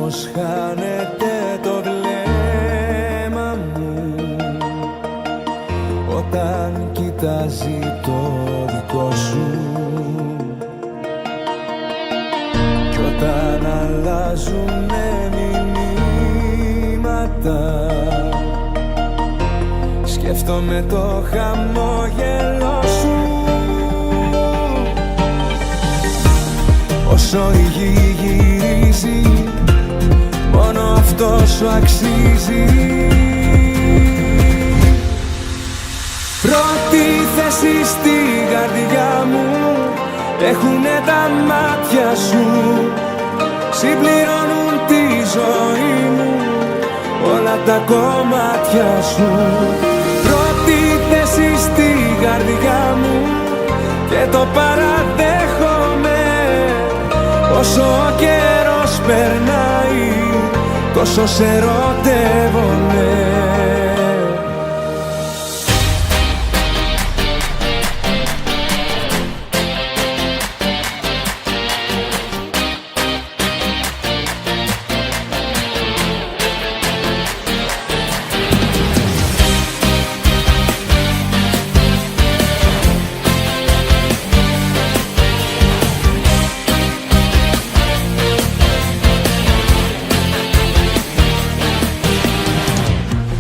πως χάνεται το βλέμμα μου όταν κοιτάζει το δικό σου, κι όταν αλλάζουνε μηνύματα σκέφτομαι το χαμόγελο σου. Όσο η γη γυρίζει, μόνο αυτό σου αξίζει. Πρώτη θέση στη καρδιά μου έχουνε τα μάτια σου. Συμπληρώνουν τη ζωή μου όλα τα κομμάτια σου. Πρώτη θέση στη καρδιά μου και το παραδέχομαι. Όσο ο καιρός περνάει, τόσο σε ερωτεύομαι.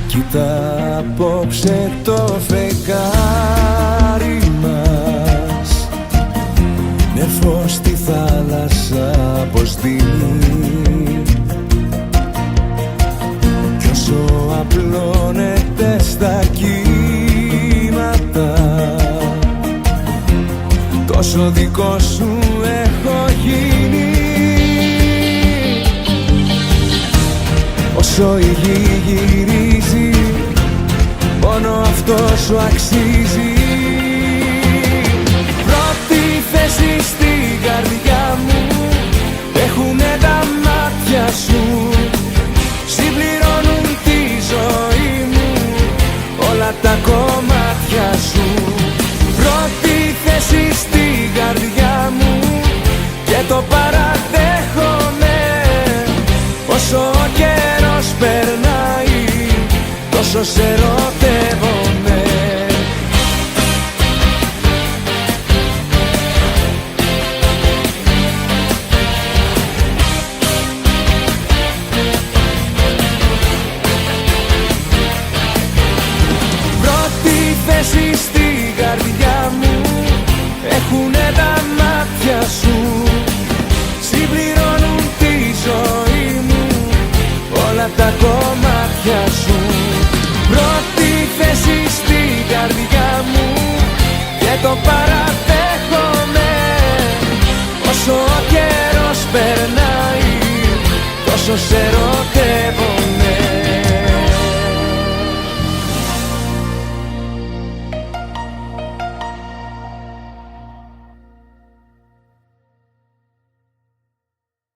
Κοίτα απόψε το φεγγάρι μας, με φως στη θάλασσα πως δίνει, κι όσο απλώνεται στα κύματα τόσο δικό σου έχω γίνει. Όσο η γη γυρίζει, μόνο αυτό σου αξίζει. Πρώτη θέση στην καρδιά μου έχουνε τα μάτια σου. Συμπληρώνουν τη ζωή μου όλα τα κομμάτια σου. Πρώτη θέση στην καρδιά μου και το παραδέχομαι. Όσο ο καιρός περνάει, τόσο σε ερωτεύομαι. Πρώτη θέση στην καρδιά μου έχουνε τα μάτια σου. Συμπληρώνουν τη ζωή μου όλα τα κομμάτια σου. Πρώτη θέση στην καρδιά μου και το παραδέχομαι. Όσο ο καιρός περνάει, τόσο σε ερωτεύομαι.